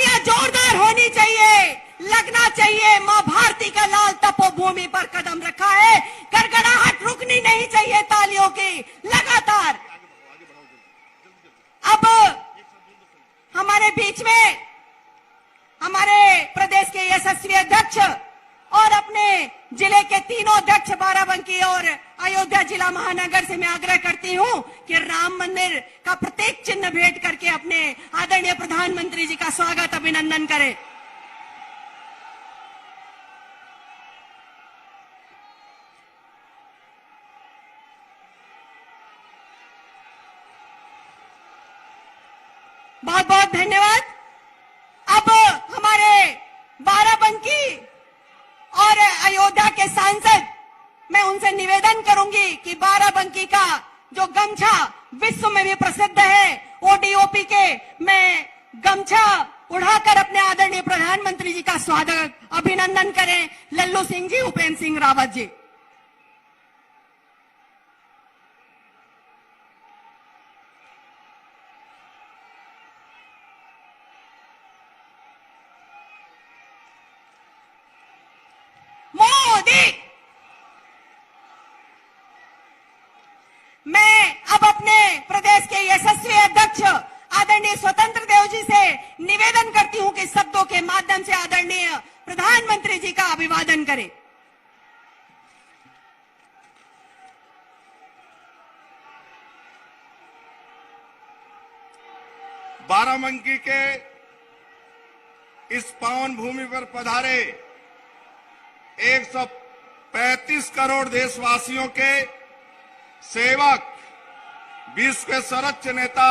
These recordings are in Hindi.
तालियां जोरदार होनी चाहिए, लगना चाहिए मां भारती का लाल तपोभूमि पर कदम रखा है। गड़गड़ाहट रुकनी नहीं चाहिए तालियों की लगातार। अब हमारे बीच में हमारे प्रदेश के यशस्वी अध्यक्ष और अपने जिले के तीनों अध्यक्ष बाराबंकी और अयोध्या जिला महानगर से मैं आग्रह करती हूं कि राम मंदिर का प्रतीक चिन्ह भेंट करके अपने आदरणीय प्रधानमंत्री जी का स्वागत अभिनंदन करें। बहुत बहुत धन्यवाद। अब हमारे बाराबंकी और अयोध्या के सांसद, मैं उनसे निवेदन करूंगी कि बाराबंकी का जो गमछा विश्व में भी प्रसिद्ध है, ओडीओपी के, मैं गमछा उड़ाकर अपने आदरणीय प्रधानमंत्री जी का स्वागत अभिनंदन करें। लल्लू सिंह जी, उपेंद्र सिंह रावत जी। मैं अब अपने प्रदेश के यशस्वी अध्यक्ष आदरणीय स्वतंत्र देव जी से निवेदन करती हूं कि शब्दों के माध्यम से आदरणीय प्रधानमंत्री जी का अभिवादन करें। बाराबंकी के इस पावन भूमि पर पधारे 135 करोड़ देशवासियों के सेवक, विश्व के सर्वोच्च नेता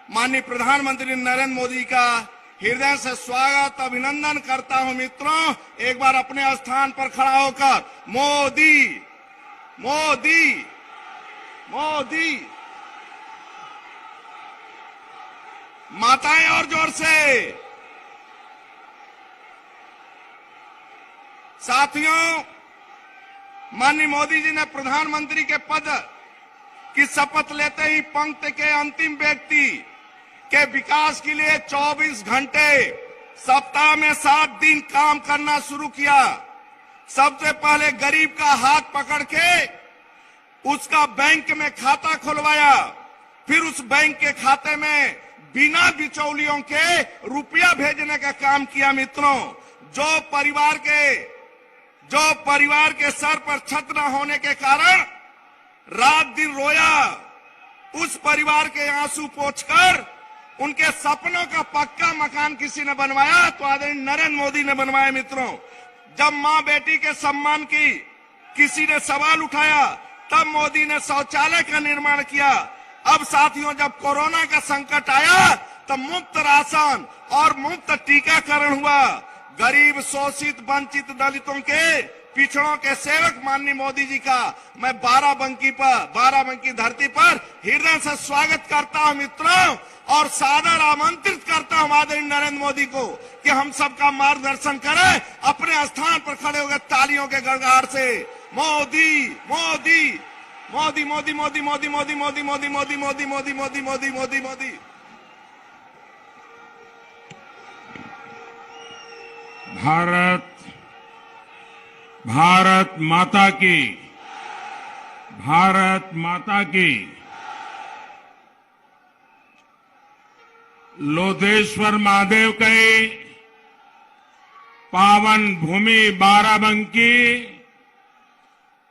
माननीय प्रधानमंत्री नरेंद्र मोदी का हृदय से स्वागत अभिनंदन करता हूं। मित्रों, एक बार अपने स्थान पर खड़ा होकर मोदी मोदी मोदी, माताएं और जोर से। साथियों, माननीय मोदी जी ने प्रधानमंत्री के पद की शपथ लेते ही पंक्ति के अंतिम व्यक्ति के विकास के लिए 24 घंटे सप्ताह में 7 दिन काम करना शुरू किया। सबसे पहले गरीब का हाथ पकड़ के उसका बैंक में खाता खुलवाया, फिर उस बैंक के खाते में बिना बिचौलियों के रुपया भेजने का काम किया। मित्रों, जो परिवार के सर पर छत न होने के कारण रात दिन रोया, उस परिवार के आंसू पोंछकर उनके सपनों का पक्का मकान किसी ने बनवाया तो आदरणीय नरेंद्र मोदी ने बनवाया। मित्रों, जब मां बेटी के सम्मान की किसी ने सवाल उठाया तब मोदी ने शौचालय का निर्माण किया। अब साथियों, जब कोरोना का संकट आया तब मुफ्त राशन और मुफ्त टीकाकरण हुआ। गरीब, शोषित, वंचित, दलितों के, पिछड़ों के सेवक माननीय मोदी जी का मैं बाराबंकी धरती पर हृदय से स्वागत करता हूं। मित्रों, और सादर आमंत्रित करता हूं आदरणीय नरेंद्र मोदी को कि हम सबका मार्गदर्शन करें, अपने स्थान पर खड़े होकर तालियों के गड़गड़ाहट से मोदी मोदी मोदी मोदी मोदी मोदी मोदी मोदी मोदी मोदी मोदी मोदी मोदी मोदी मोदी मोदी। भारत माता की, भारत माता की। लोधेश्वर महादेव के पावन भूमि बाराबंकी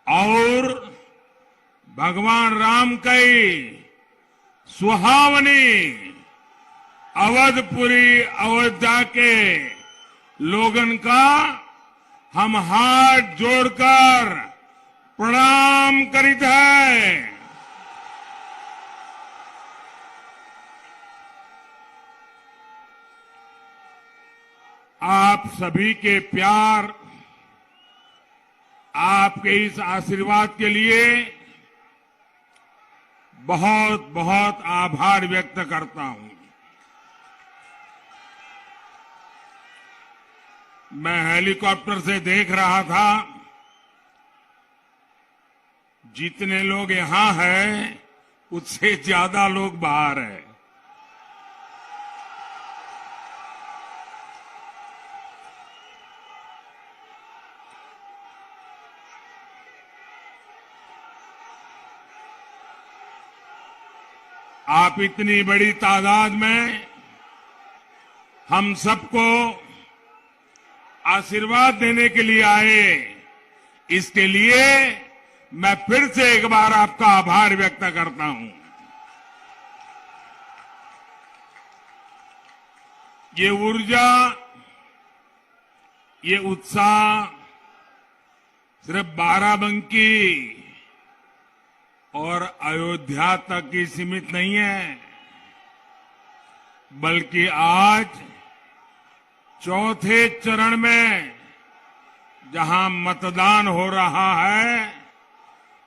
और भगवान राम की सुहावनी अवधपुरी अयोध्या के लोगन का हम हाथ जोड़कर प्रणाम करित है। आप सभी के प्यार, आपके इस आशीर्वाद के लिए बहुत बहुत आभार व्यक्त करता हूं। मैं हेलीकॉप्टर से देख रहा था, जितने लोग यहां हैं उससे ज्यादा लोग बाहर हैं। आप इतनी बड़ी तादाद में हम सबको आशीर्वाद देने के लिए आए, इसके लिए मैं फिर से एक बार आपका आभार व्यक्त करता हूं। ये ऊर्जा, ये उत्साह सिर्फ बाराबंकी और अयोध्या तक ही सीमित नहीं है, बल्कि आज चौथे चरण में जहां मतदान हो रहा है,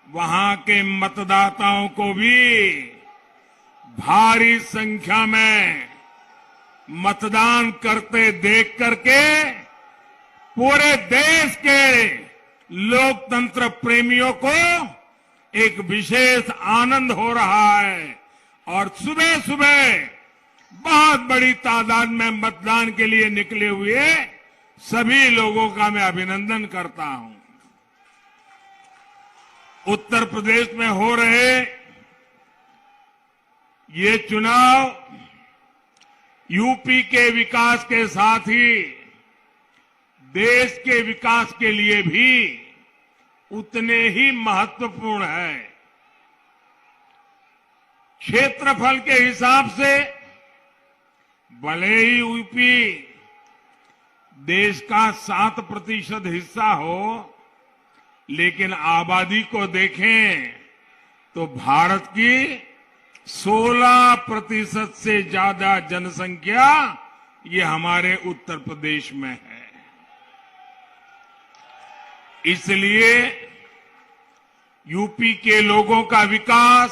वहां के मतदाताओं को भी भारी संख्या में मतदान करते देख करके पूरे देश के लोकतंत्र प्रेमियों को एक विशेष आनंद हो रहा है और सुबह सुबह बहुत बड़ी तादाद में मतदान के लिए निकले हुए सभी लोगों का मैं अभिनंदन करता हूं। उत्तर प्रदेश में हो रहे ये चुनाव यूपी के विकास के साथ ही देश के विकास के लिए भी उतने ही महत्वपूर्ण है। क्षेत्रफल के हिसाब से भले ही यूपी देश का 7% हिस्सा हो, लेकिन आबादी को देखें तो भारत की 16% से ज्यादा जनसंख्या ये हमारे उत्तर प्रदेश में है। इसलिए यूपी के लोगों का विकास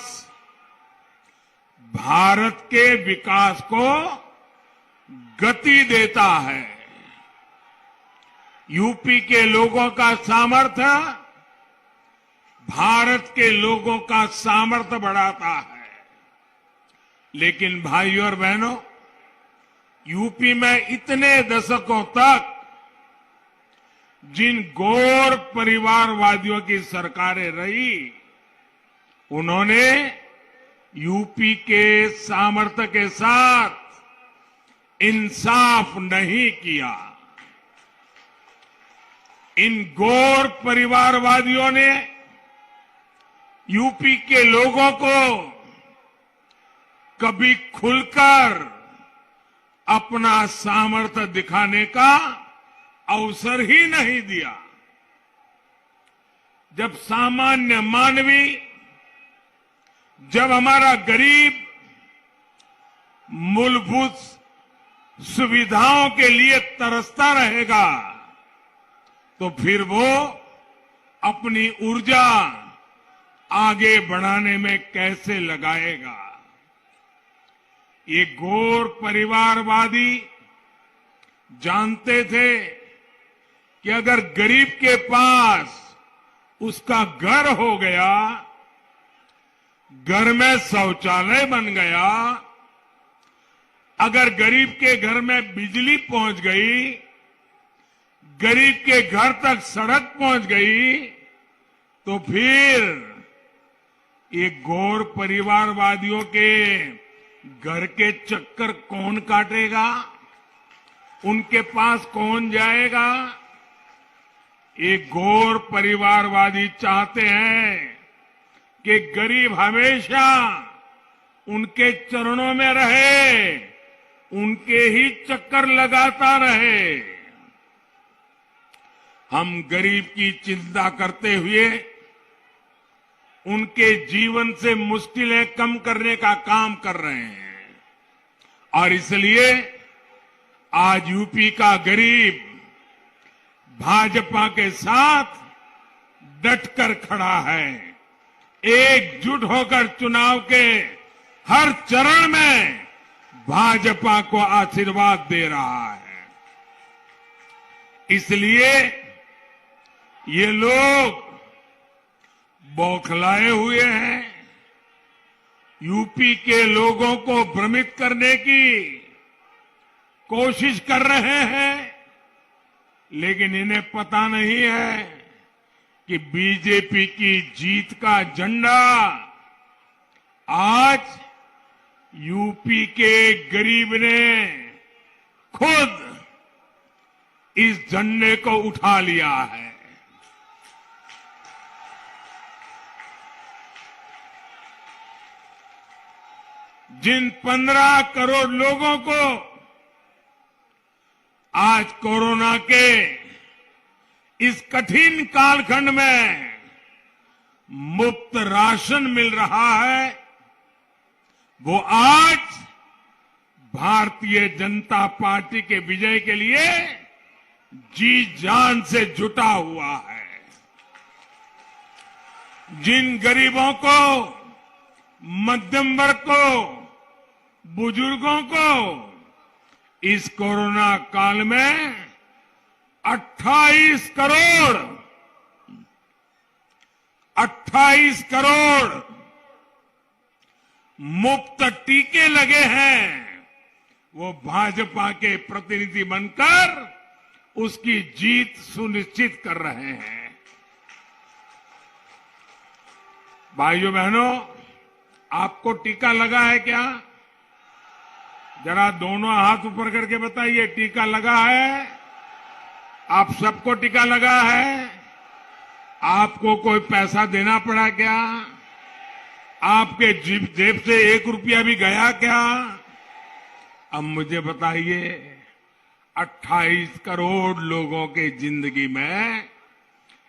भारत के विकास को गति देता है। यूपी के लोगों का सामर्थ्य भारत के लोगों का सामर्थ्य बढ़ाता है। लेकिन भाइयों और बहनों, यूपी में इतने दशकों तक जिन गौर परिवारवादियों की सरकारें रही, उन्होंने यूपी के सामर्थ्य के साथ इंसाफ नहीं किया। इन गौर परिवारवादियों ने यूपी के लोगों को कभी खुलकर अपना सामर्थ्य दिखाने का अवसर ही नहीं दिया। जब सामान्य मानवी, जब हमारा गरीब मूलभूत सुविधाओं के लिए तरसता रहेगा, तो फिर वो अपनी ऊर्जा आगे बढ़ाने में कैसे लगाएगा। ये गौर परिवारवादी जानते थे कि अगर गरीब के पास उसका घर हो गया, घर में शौचालय बन गया, अगर गरीब के घर में बिजली पहुंच गई, गरीब के घर तक सड़क पहुंच गई, तो फिर ये गौर परिवारवादियों के घर के चक्कर कौन काटेगा, उनके पास कौन जाएगा। ये गौर परिवारवादी चाहते हैं कि गरीब हमेशा उनके चरणों में रहे, उनके ही चक्कर लगाता रहे। हम गरीब की चिंता करते हुए उनके जीवन से मुश्किलें कम करने का काम कर रहे हैं और इसलिए आज यूपी का गरीब भाजपा के साथ डटकर खड़ा है। एकजुट होकर चुनाव के हर चरण में भाजपा को आशीर्वाद दे रहा है। इसलिए ये लोग बौखलाए हुए हैं, यूपी के लोगों को भ्रमित करने की कोशिश कर रहे हैं, लेकिन इन्हें पता नहीं है कि बीजेपी की जीत का झंडा आज यूपी के गरीब ने खुद इस झंडे को उठा लिया है। जिन 15 करोड़ लोगों को आज कोरोना के इस कठिन कालखंड में मुफ्त राशन मिल रहा है, वो आज भारतीय जनता पार्टी के विजय के लिए जी जान से जुटा हुआ है। जिन गरीबों को, मध्यम वर्ग को, बुजुर्गों को इस कोरोना काल में 28 करोड़ मुफ्त टीके लगे हैं, वो भाजपा के प्रतिनिधि बनकर उसकी जीत सुनिश्चित कर रहे हैं। भाइयों बहनों, आपको टीका लगा है क्या? जरा दोनों हाथ ऊपर करके बताइए, टीका लगा है? आप सबको टीका लगा है? आपको कोई पैसा देना पड़ा क्या? आपके जेब से 1 रुपया भी गया क्या? अब मुझे बताइए, 28 करोड़ लोगों के जिंदगी में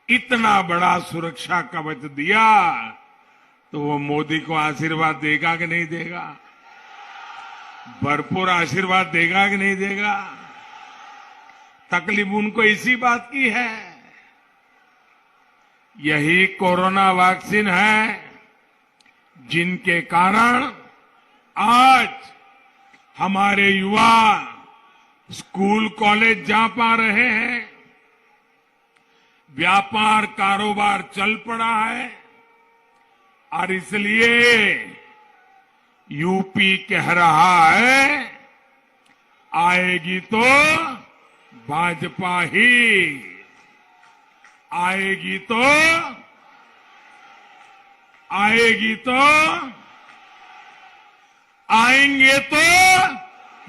इतना बड़ा सुरक्षा कवच दिया, तो वो मोदी को आशीर्वाद देगा कि नहीं देगा? भरपूर आशीर्वाद देगा कि नहीं देगा? तकलीफ उनको इसी बात की है। यही कोरोना वैक्सीन है जिनके कारण आज हमारे युवा स्कूल कॉलेज जा पा रहे हैं, व्यापार कारोबार चल पड़ा है, और इसलिए यूपी कह रहा है, आएगी तो भाजपा ही, आएगी तो आएंगे तो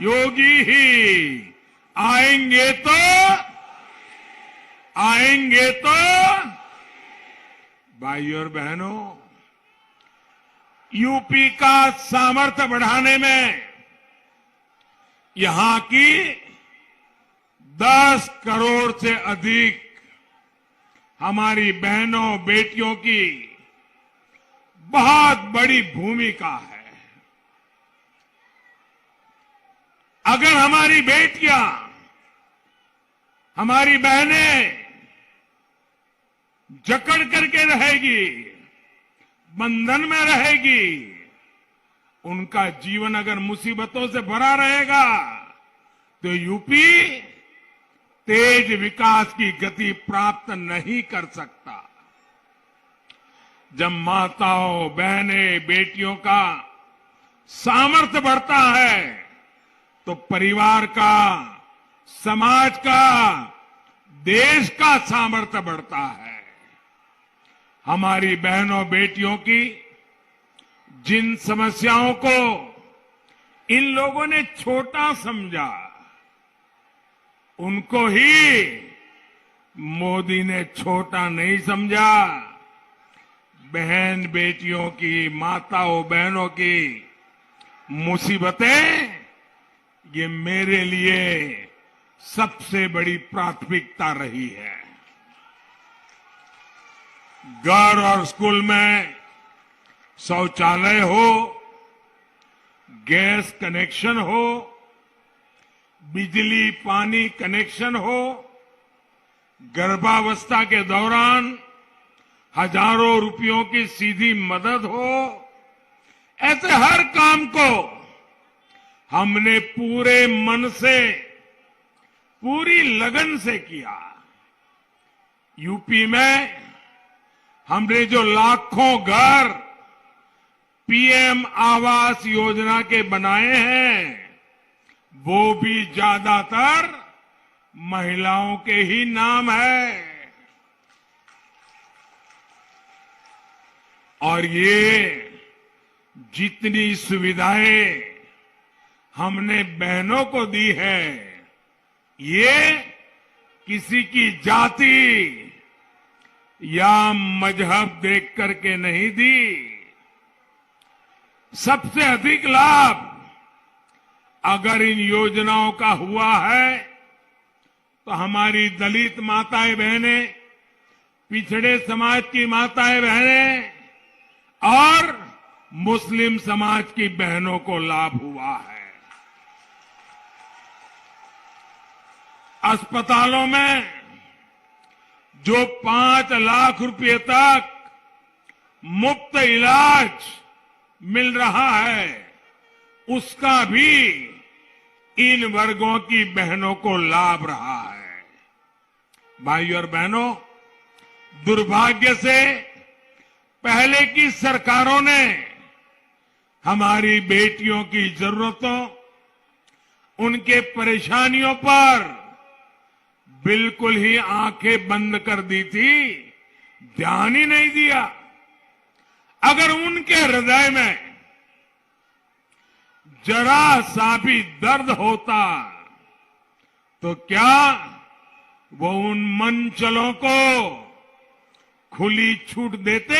योगी ही, आएंगे तो भाइयों और बहनों, यूपी का सामर्थ्य बढ़ाने में यहां की 10 करोड़ से अधिक हमारी बहनों बेटियों की बहुत बड़ी भूमिका है। अगर हमारी बेटियां, हमारी बहनें जकड़ करके रहेगी, बंधन में रहेगी, उनका जीवन अगर मुसीबतों से भरा रहेगा, तो यूपी तेज विकास की गति प्राप्त नहीं कर सकता। जब माताओं, बहनें, बेटियों का सामर्थ्य बढ़ता है, तो परिवार का, समाज का, देश का सामर्थ्य बढ़ता है। हमारी बहनों बेटियों की जिन समस्याओं को इन लोगों ने छोटा समझा, उनको ही मोदी ने छोटा नहीं समझा। बहन बेटियों की, माताओं बहनों की मुसीबतें, ये मेरे लिए सबसे बड़ी प्राथमिकता रही है। घर और स्कूल में शौचालय हो, गैस कनेक्शन हो, बिजली पानी कनेक्शन हो, गर्भावस्था के दौरान हजारों रुपयों की सीधी मदद हो, ऐसे हर काम को हमने पूरे मन से, पूरी लगन से किया। यूपी में हमने जो लाखों घर पीएम आवास योजना के बनाए हैं, वो भी ज्यादातर महिलाओं के ही नाम है। और ये जितनी सुविधाएं हमने बहनों को दी है, ये किसी की जाति या मजहब देख करके नहीं दी। सबसे अधिक लाभ अगर इन योजनाओं का हुआ है तो हमारी दलित माताएं बहनें, पिछड़े समाज की माताएं बहनें और मुस्लिम समाज की बहनों को लाभ हुआ है। अस्पतालों में जो 5 लाख रुपए तक मुफ्त इलाज मिल रहा है, उसका भी इन वर्गों की बहनों को लाभ रहा है। भाइयों और बहनों, दुर्भाग्य से पहले की सरकारों ने हमारी बेटियों की जरूरतों, उनके परेशानियों पर बिल्कुल ही आंखें बंद कर दी थी, ध्यान ही नहीं दिया। अगर उनके हृदय में जरा सा भी दर्द होता तो क्या वो उन मंचलों को खुली छूट देते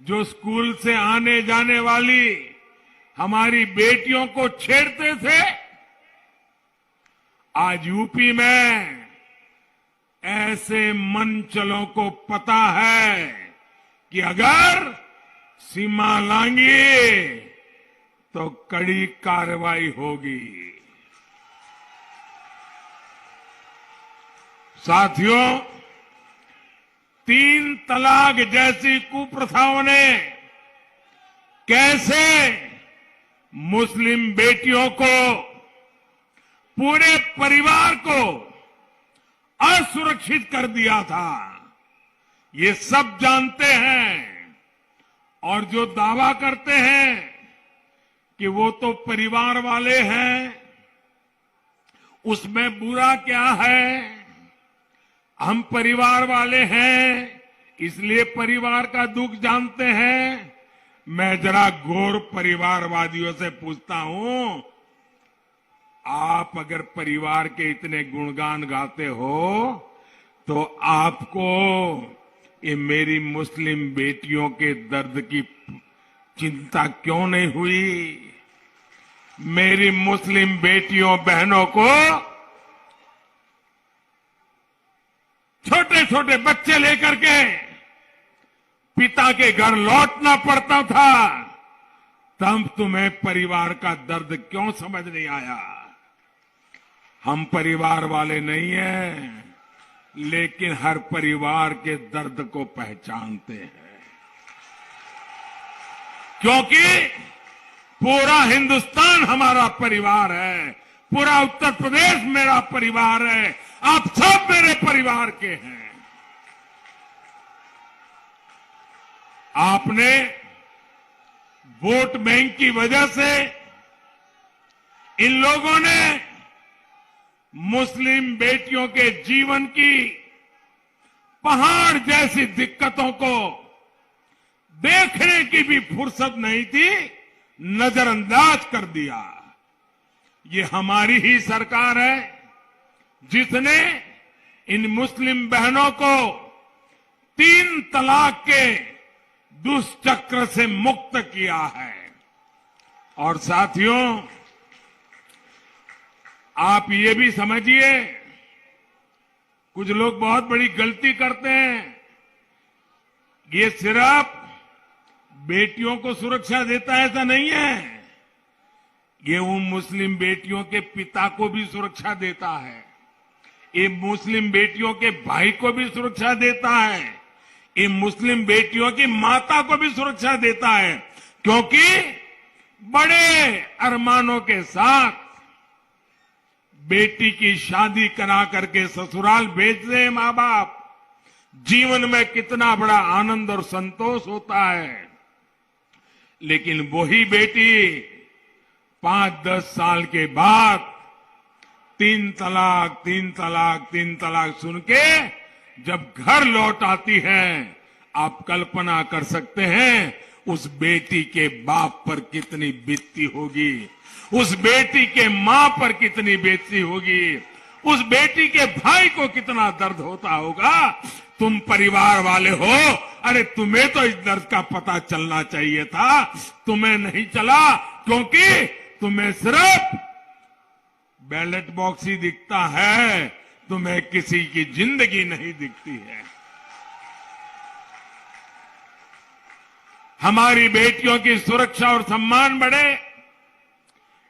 जो स्कूल से आने जाने वाली हमारी बेटियों को छेड़ते थे? आज यूपी में ऐसे मंचलों को पता है कि अगर सीमा लांघी तो कड़ी कार्रवाई होगी। साथियों, 3 तलाक जैसी कुप्रथाओं ने कैसे मुस्लिम बेटियों को, पूरे परिवार को असुरक्षित कर दिया था, ये सब जानते हैं। और जो दावा करते हैं कि वो तो परिवार वाले हैं, उसमें बुरा क्या है? हम परिवार वाले हैं इसलिए परिवार का दुख जानते हैं। मैं जरा गौर परिवारवादियों से पूछता हूं, आप अगर परिवार के इतने गुणगान गाते हो तो आपको ये मेरी मुस्लिम बेटियों के दर्द की चिंता क्यों नहीं हुई? मेरी मुस्लिम बेटियों बहनों को छोटे छोटे बच्चे लेकर के पिता के घर लौटना पड़ता था, तब तुम्हें परिवार का दर्द क्यों समझ नहीं आया? हम परिवार वाले नहीं हैं, लेकिन हर परिवार के दर्द को पहचानते हैं, क्योंकि पूरा हिंदुस्तान हमारा परिवार है, पूरा उत्तर प्रदेश मेरा परिवार है, आप सब मेरे परिवार के हैं। आपने वोट बैंक की वजह से इन लोगों ने मुस्लिम बेटियों के जीवन की पहाड़ जैसी दिक्कतों को देखने की भी फुर्सत नहीं थी, नजरअंदाज कर दिया। ये हमारी ही सरकार है जिसने इन मुस्लिम बहनों को 3 तलाक के दुष्चक्र से मुक्त किया है। और साथियों, आप ये भी समझिए, कुछ लोग बहुत बड़ी गलती करते हैं। ये सिर्फ बेटियों को सुरक्षा देता है ऐसा नहीं है, ये उन मुस्लिम बेटियों के पिता को भी सुरक्षा देता है, ये मुस्लिम बेटियों के भाई को भी सुरक्षा देता है, ये मुस्लिम बेटियों की माता को भी सुरक्षा देता है। क्योंकि बड़े अरमानों के साथ बेटी की शादी करा करके ससुराल भेजते हैं मां बाप, जीवन में कितना बड़ा आनंद और संतोष होता है। लेकिन वही बेटी 5-10 साल के बाद 3 तलाक, 3 तलाक, 3 तलाक सुन के जब घर लौट आती है, आप कल्पना कर सकते हैं उस बेटी के बाप पर कितनी बीतती होगी, उस बेटी के मां पर कितनी बीतती होगी, उस बेटी के भाई को कितना दर्द होता होगा। तुम परिवार वाले हो, अरे तुम्हें तो इस दर्द का पता चलना चाहिए था, तुम्हें नहीं चला, क्योंकि तुम्हें सिर्फ बैलेट बॉक्स ही दिखता है, तुम्हें किसी की जिंदगी नहीं दिखती है। हमारी बेटियों की सुरक्षा और सम्मान बढ़े,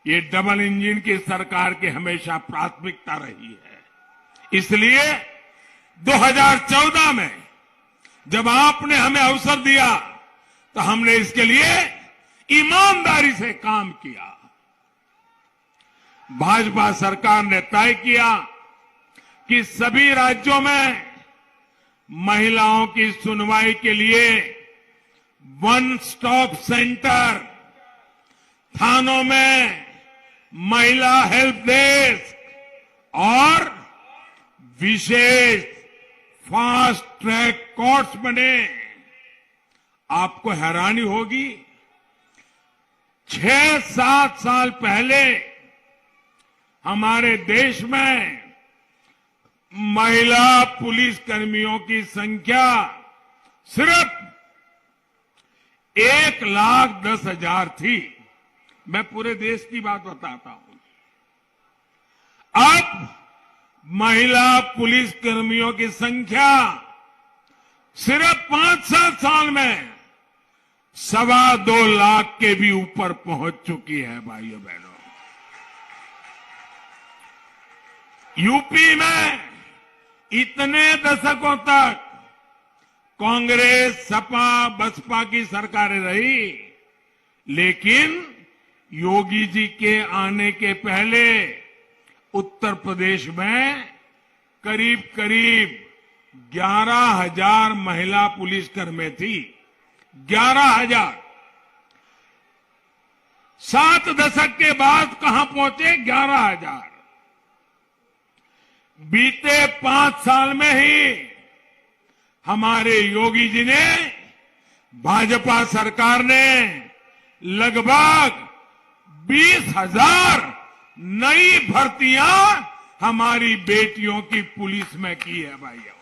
ये डबल इंजन की सरकार की हमेशा प्राथमिकता रही है। इसलिए 2014 में जब आपने हमें अवसर दिया तो हमने इसके लिए ईमानदारी से काम किया। भाजपा सरकार ने तय किया कि सभी राज्यों में महिलाओं की सुनवाई के लिए वन स्टॉप सेंटर, थानों में महिला हेल्प डेस्क और विशेष फास्ट ट्रैक कोर्ट्स बने। आपको हैरानी होगी, 6-7 साल पहले हमारे देश में महिला पुलिस कर्मियों की संख्या सिर्फ 1,10,000 थी। मैं पूरे देश की बात बताता हूं। अब महिला पुलिस कर्मियों की संख्या सिर्फ 5-7 साल में 2.25 लाख के भी ऊपर पहुंच चुकी है। भाइयों बहनों, यूपी में इतने दशकों तक कांग्रेस, सपा, बसपा की सरकारें रही, लेकिन योगी जी के आने के पहले उत्तर प्रदेश में करीब करीब 11,000 महिला पुलिसकर्मी थी। 11,000। 7 दशक के बाद कहां पहुंचे? 11,000। बीते 5 साल में ही हमारे योगी जी ने, भाजपा सरकार ने लगभग 20,000 नई भर्तियां हमारी बेटियों की पुलिस में की है भाइयों।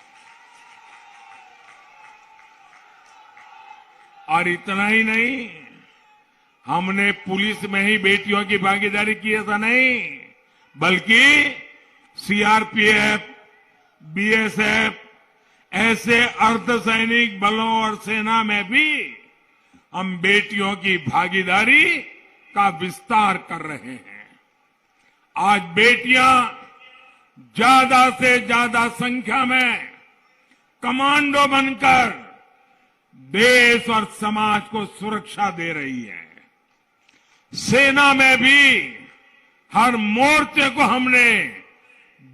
और इतना ही नहीं, हमने पुलिस में ही बेटियों की भागीदारी की ऐसा नहीं, बल्कि सीआरपीएफ, बीएसएफ, ऐसे अर्धसैनिक बलों और सेना में भी हम बेटियों की भागीदारी का विस्तार कर रहे हैं। आज बेटियां ज्यादा से ज्यादा संख्या में कमांडो बनकर देश और समाज को सुरक्षा दे रही है। सेना में भी हर मोर्चे को हमने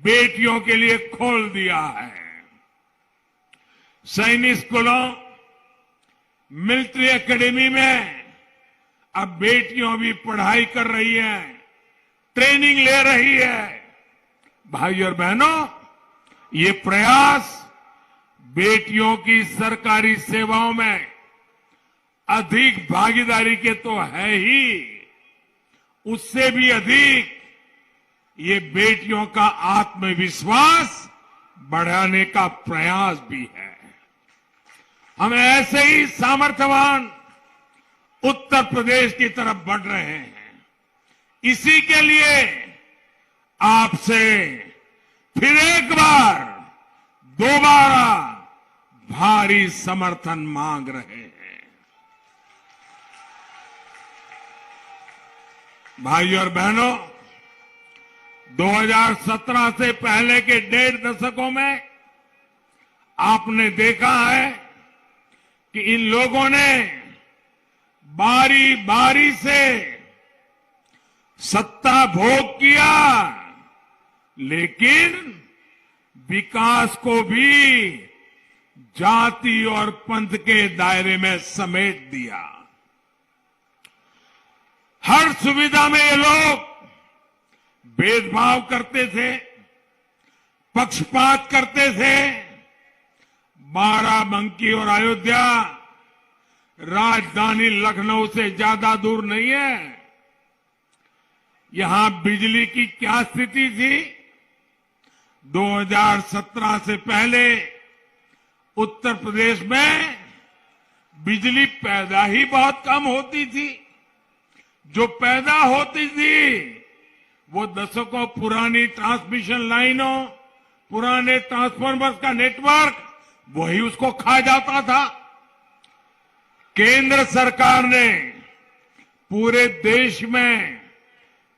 बेटियों के लिए खोल दिया है। सैनिक स्कूलों, मिलिट्री एकेडमी में अब बेटियां भी पढ़ाई कर रही हैं, ट्रेनिंग ले रही है। भाइयों और बहनों, ये प्रयास बेटियों की सरकारी सेवाओं में अधिक भागीदारी के तो है ही, उससे भी अधिक ये बेटियों का आत्मविश्वास बढ़ाने का प्रयास भी है। हम ऐसे ही सामर्थ्यवान उत्तर प्रदेश की तरफ बढ़ रहे हैं। इसी के लिए आपसे फिर एक बार, दोबारा भारी समर्थन मांग रहे हैं। भाइयों और बहनों, 2017 से पहले के 1.5 दशकों में आपने देखा है कि इन लोगों ने बारी बारी से सत्ता भोग किया, लेकिन विकास को भी जाति और पंथ के दायरे में समेट दिया। हर सुविधा में ये लोग भेदभाव करते थे, पक्षपात करते थे। बाराबंकी और अयोध्या राजधानी लखनऊ से ज्यादा दूर नहीं है। यहां बिजली की क्या स्थिति थी? 2017 से पहले उत्तर प्रदेश में बिजली पैदा ही बहुत कम होती थी। जो पैदा होती थी वो दशकों पुरानी ट्रांसमिशन लाइनों, पुराने ट्रांसफार्मर्स का नेटवर्क, वही उसको खा जाता था। केंद्र सरकार ने पूरे देश में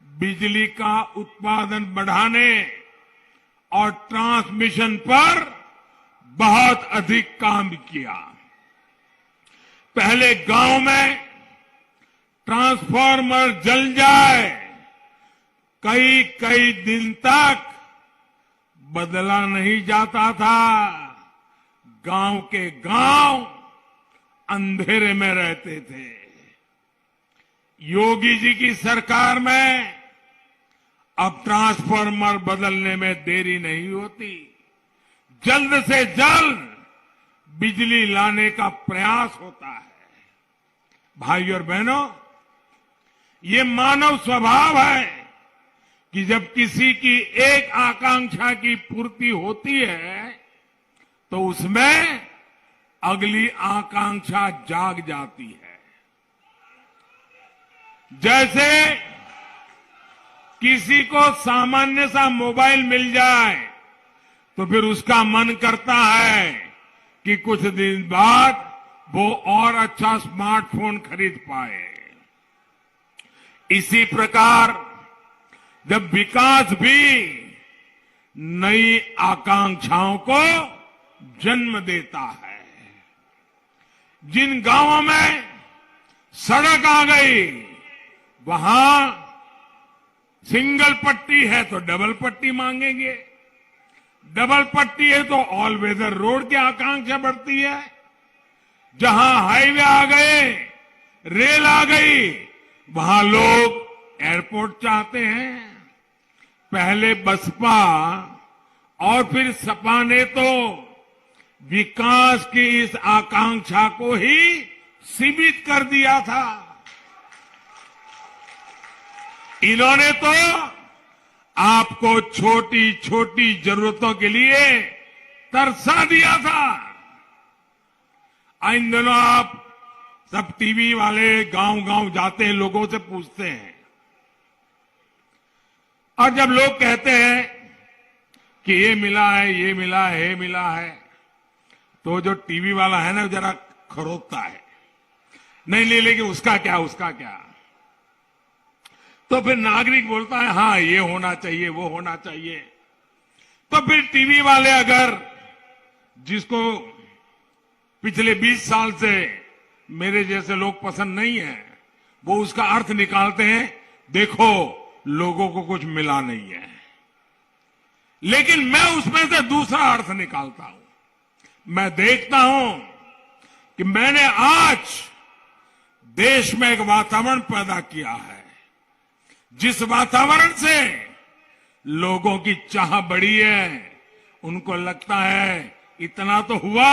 बिजली का उत्पादन बढ़ाने और ट्रांसमिशन पर बहुत अधिक काम किया। पहले गांव में ट्रांसफार्मर जल जाए, कई कई दिन तक बदला नहीं जाता था। गांव के गांव अंधेरे में रहते थे। योगी जी की सरकार में अब ट्रांसफार्मर बदलने में देरी नहीं होती। जल्द से जल्द बिजली लाने का प्रयास होता है। भाइयों और बहनों, ये मानव स्वभाव है कि जब किसी की एक आकांक्षा की पूर्ति होती है तो उसमें अगली आकांक्षा जाग जाती है। जैसे किसी को सामान्य सा मोबाइल मिल जाए तो फिर उसका मन करता है कि कुछ दिन बाद वो और अच्छा स्मार्टफोन खरीद पाए। इसी प्रकार जब विकास भी नई आकांक्षाओं को जन्म देता है। जिन गांवों में सड़क आ गई वहां सिंगल पट्टी है तो डबल पट्टी मांगेंगे, डबल पट्टी है तो ऑल वेदर रोड की आकांक्षा बढ़ती है। जहां हाईवे आ गए, रेल आ गई, वहां लोग एयरपोर्ट चाहते हैं। पहले बसपा और फिर सपा ने तो विकास की इस आकांक्षा को ही सीमित कर दिया था। इन्होंने तो आपको छोटी छोटी जरूरतों के लिए तरसा दिया था। इन दिनों आप सब टीवी वाले गांव गांव जाते हैं, लोगों से पूछते हैं, और जब लोग कहते हैं कि ये मिला है, ये मिला है, ये मिला है, तो जो टीवी वाला है ना जरा खरोदता है, नहीं ले लेकिन उसका क्या, उसका क्या। तो फिर नागरिक बोलता है हाँ ये होना चाहिए, वो होना चाहिए। तो फिर टीवी वाले अगर जिसको पिछले 20 साल से मेरे जैसे लोग पसंद नहीं है, वो उसका अर्थ निकालते हैं, देखो लोगों को कुछ मिला नहीं है। लेकिन मैं उसमें से दूसरा अर्थ निकालता हूं। मैं देखता हूं कि मैंने आज देश में एक वातावरण पैदा किया है, जिस वातावरण से लोगों की चाह बढ़ी है। उनको लगता है इतना तो हुआ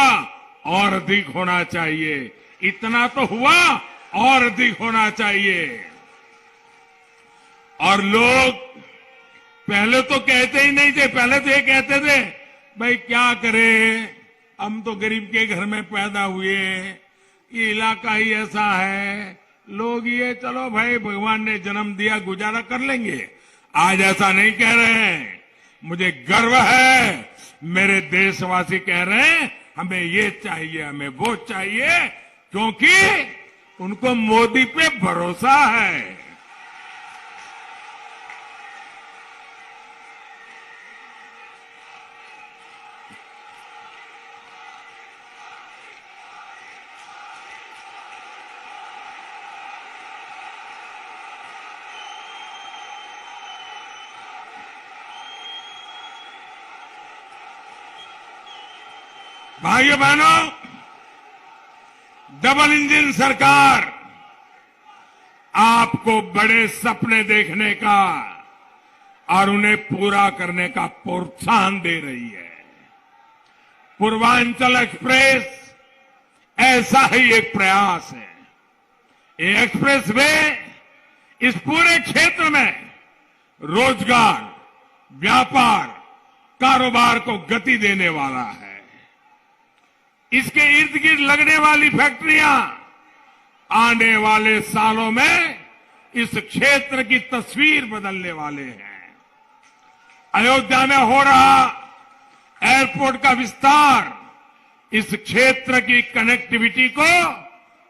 और अधिक होना चाहिए, इतना तो हुआ और अधिक होना चाहिए। और लोग पहले तो कहते ही नहीं थे, पहले तो ये कहते थे भाई क्या करें, हम तो गरीब के घर में पैदा हुए, ये इलाका ही ऐसा है, लोग ये चलो भाई भगवान ने जन्म दिया गुजारा कर लेंगे। आज ऐसा नहीं कह रहे हैं। मुझे गर्व है, मेरे देशवासी कह रहे हैं हमें ये चाहिए, हमें वो चाहिए, क्योंकि उनको मोदी पे भरोसा है। भाइयों बहनों, डबल इंजन सरकार आपको बड़े सपने देखने का और उन्हें पूरा करने का प्रोत्साहन दे रही है। पूर्वांचल एक्सप्रेस ऐसा ही एक प्रयास है। ये एक्सप्रेस वे इस पूरे क्षेत्र में रोजगार, व्यापार, कारोबार को गति देने वाला है। इसके इर्द गिर्द लगने वाली फैक्ट्रियां आने वाले सालों में इस क्षेत्र की तस्वीर बदलने वाले हैं। अयोध्या में हो रहा एयरपोर्ट का विस्तार इस क्षेत्र की कनेक्टिविटी को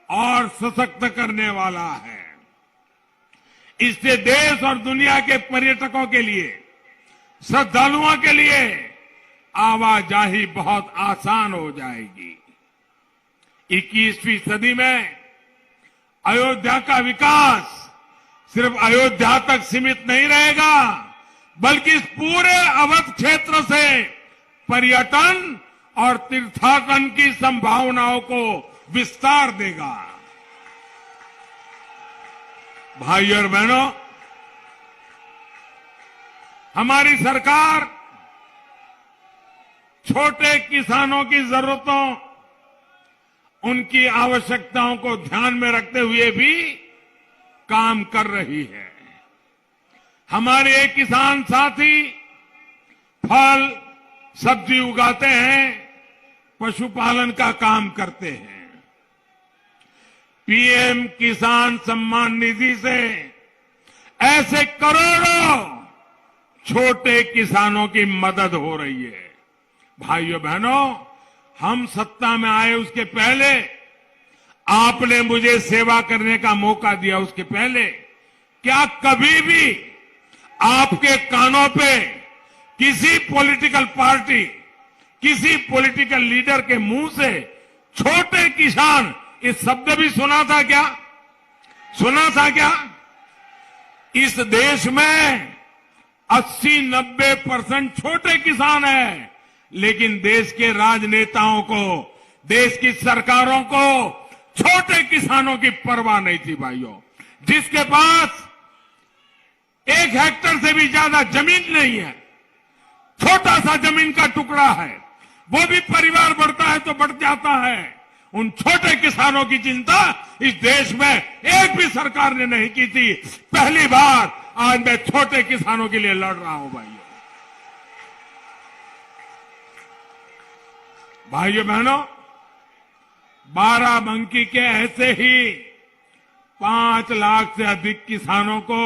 और सशक्त करने वाला है। इससे देश और दुनिया के पर्यटकों के लिए, श्रद्धालुओं के लिए आवाजाही बहुत आसान हो जाएगी। 21वीं सदी में अयोध्या का विकास सिर्फ अयोध्या तक सीमित नहीं रहेगा, बल्कि इस पूरे अवध क्षेत्र से पर्यटन और तीर्थाटन की संभावनाओं को विस्तार देगा। भाइयों और बहनों, हमारी सरकार छोटे किसानों की जरूरतों, उनकी आवश्यकताओं को ध्यान में रखते हुए भी काम कर रही है। हमारे किसान साथी फल, सब्जी उगाते हैं, पशुपालन का काम करते हैं। पीएम किसान सम्मान निधि से ऐसे करोड़ों छोटे किसानों की मदद हो रही है। भाइयों बहनों, हम सत्ता में आए उसके पहले, आपने मुझे सेवा करने का मौका दिया उसके पहले, क्या कभी भी आपके कानों पे किसी पॉलिटिकल पार्टी, किसी पॉलिटिकल लीडर के मुंह से छोटे किसान इस शब्द भी सुना था क्या? सुना था क्या? इस देश में 80-90% छोटे किसान हैं, लेकिन देश के राजनेताओं को, देश की सरकारों को छोटे किसानों की परवाह नहीं थी। भाइयों, जिसके पास 1 हेक्टेयर से भी ज्यादा जमीन नहीं है, छोटा सा जमीन का टुकड़ा है, वो भी परिवार बढ़ता है तो बढ़ जाता है, उन छोटे किसानों की चिंता इस देश में एक भी सरकार ने नहीं की थी। पहली बार आज मैं छोटे किसानों के लिए लड़ रहा हूं। भाइयों बहनों, बाराबंकी के ऐसे ही 5 लाख से अधिक किसानों को